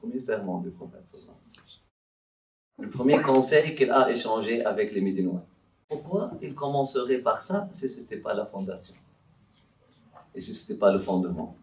premier serment du prophète sallallahu alayhi wa sallam. Le premier conseil qu'il a échangé avec les Médinois. Pourquoi il commencerait par ça si ce n'était pas la fondation et si ce n'était pas le fondement?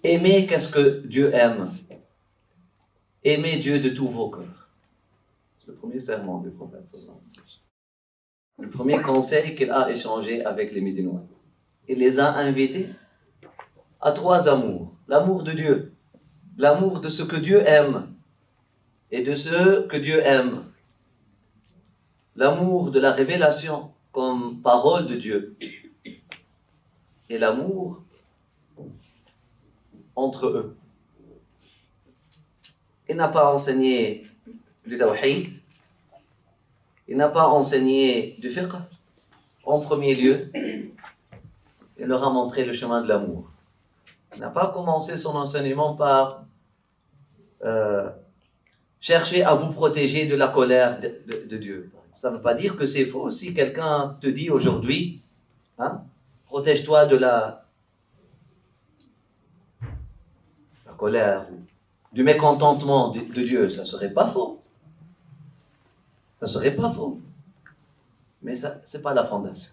Aimez qu'est-ce que Dieu aime. Aimez Dieu de tous vos cœurs. C'est le premier serment du prophète sallallahu alayhi wa sallam. Le premier conseil qu'il a échangé avec les Médinois. Il les a invités à 3 amours. L'amour de Dieu, l'amour de ce que Dieu aime et de ce que Dieu aime. L'amour de la révélation comme parole de Dieu et l'amour entre eux. Il n'a pas enseigné du tawhid, il n'a pas enseigné du fiqh. En premier lieu, il leur a montré le chemin de l'amour. Il n'a pas commencé son enseignement par chercher à vous protéger de la colère de Dieu. Ça ne veut pas dire que c'est faux. Si quelqu'un te dit aujourd'hui, protège-toi de la colère, du mécontentement de Dieu, ça ne serait pas faux. Ça ne serait pas faux. Mais ça, ce n'est pas la fondation.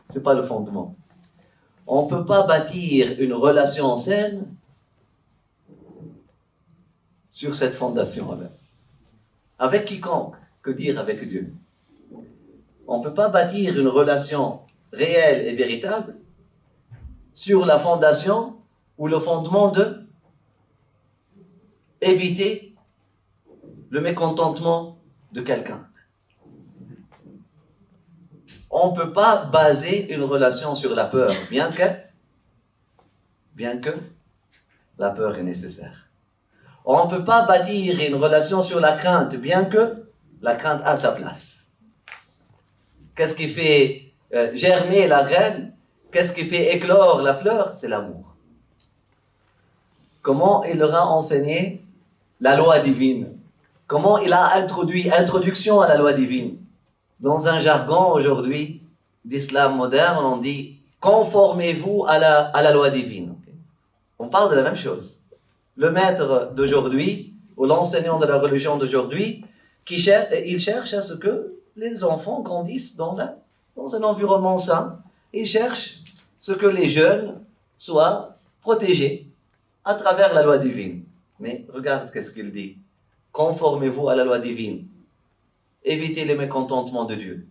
Ce n'est pas le fondement. On ne peut pas bâtir une relation saine sur cette fondation-là. Avec quiconque, que dire avec Dieu? On ne peut pas bâtir une relation réelle et véritable sur la fondation ou le fondement de éviter le mécontentement de quelqu'un. On ne peut pas baser une relation sur la peur, bien que la peur est nécessaire. On ne peut pas bâtir une relation sur la crainte, bien que la crainte a sa place. Qu'est-ce qui fait germer la graine? Qu'est-ce qui fait éclore la fleur? C'est l'amour. Comment il leur a enseigné la loi divine? Comment il a introduction à la loi divine? Dans un jargon aujourd'hui d'islam moderne, on dit conformez-vous à la loi divine. On parle de la même chose. Le maître d'aujourd'hui, ou l'enseignant de la religion d'aujourd'hui, il cherche à ce que les enfants grandissent dans un environnement sain. Il cherche ce que les jeunes soient protégés à travers la loi divine. Mais regarde qu'est-ce qu'il dit. Conformez-vous à la loi divine. Évitez les mécontentements de Dieu.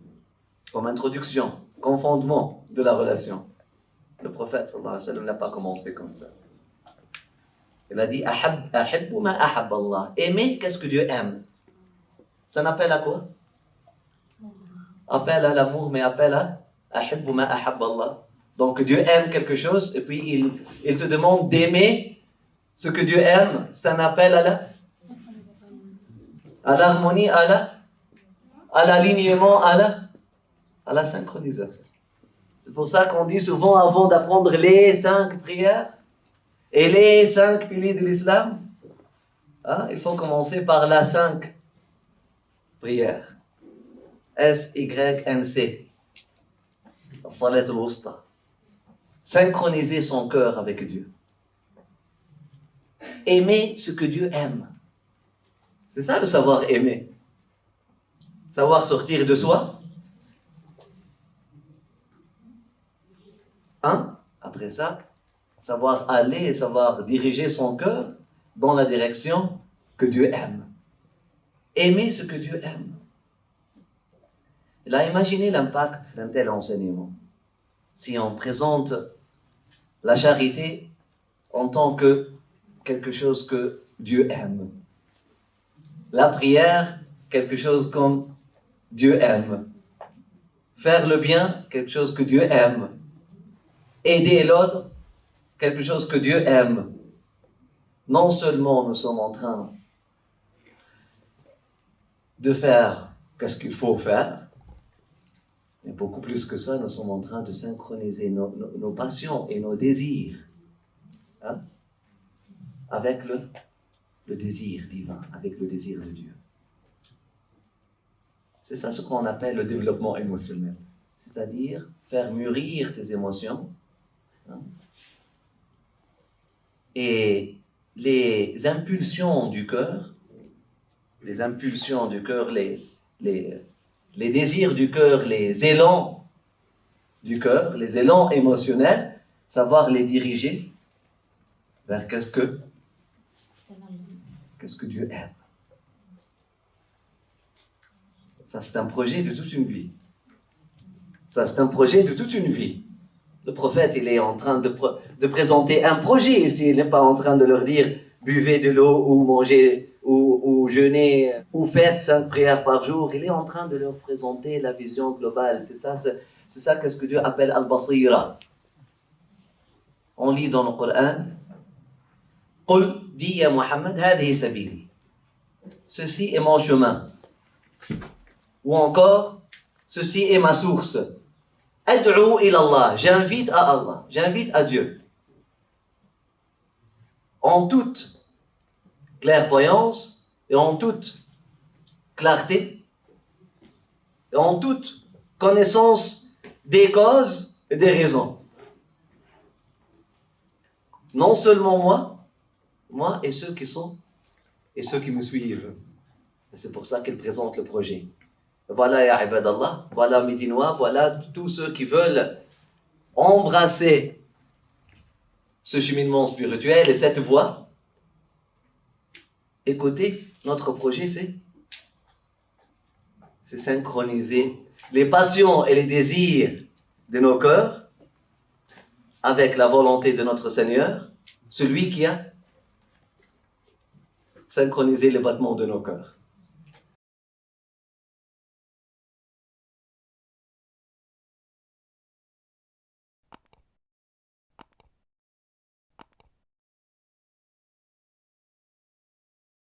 Comme introduction, comme fondement de la relation. Le prophète sallallahu alayhi wa sallam n'a pas commencé comme ça. Il a dit ahibbu ma ahabba Allah. Aimer qu'est-ce que Dieu aime. Ça n'appelle à quoi? Appel à l'amour, mais appel à ahibbu ma ahabba Allah. Donc Dieu aime quelque chose et puis il te demande d'aimer ce que Dieu aime. C'est un appel à l'harmonie, à l'alignement, à la synchronisation. C'est pour ça qu'on dit souvent avant d'apprendre les 5 prières et les 5 piliers de l'islam, il faut commencer par la 5 prières. SYNC. Salat al-Wusta. Synchroniser son cœur avec Dieu. Aimer ce que Dieu aime. C'est ça le savoir aimer. Savoir sortir de soi. Après ça, savoir aller, savoir diriger son cœur dans la direction que Dieu aime. Aimer ce que Dieu aime. Il a imaginé l'impact d'un tel enseignement. Si on présente la charité en tant que quelque chose que Dieu aime. La prière, quelque chose comme Dieu aime. Faire le bien, quelque chose que Dieu aime. Aider l'autre, quelque chose que Dieu aime. Non seulement nous sommes en train de faire qu'est-ce qu'il faut faire, mais beaucoup plus que ça, nous sommes en train de synchroniser nos passions et nos désirs hein, avec le désir divin, avec le désir de Dieu. C'est ça ce qu'on appelle le développement émotionnel. C'est-à-dire faire mûrir ses émotions. Hein, et les impulsions du cœur, les désirs du cœur, les élans du cœur, les élans émotionnels, savoir les diriger vers qu'est-ce que Dieu aime. Ça, c'est un projet de toute une vie. Ça, c'est un projet de toute une vie. Le prophète, il est en train de présenter un projet ici. Il n'est pas en train de leur dire buvez de l'eau ou mangez ou jeûnez ou faites 5 prières par jour. Il est en train de leur présenter la vision globale. C'est ça qu'est-ce que Dieu appelle al-basira. On lit dans le Coran Qul, dis ya Muhammad, hadihi sabili. Ceci est mon chemin. Ou encore, ceci est ma source. Ad'u ila Allah, j'invite à Allah, j'invite à Dieu. En toute clairvoyance et en toute clarté et en toute connaissance des causes et des raisons. Non seulement moi et ceux qui me suivent. Et c'est pour ça qu'il présente le projet. Voilà, ya ibadallah, voilà Médinois, voilà tous ceux qui veulent embrasser ce cheminement spirituel et cette voie. Écoutez, notre projet, c'est synchroniser les passions et les désirs de nos cœurs avec la volonté de notre Seigneur, celui qui a synchronisé les battements de nos cœurs.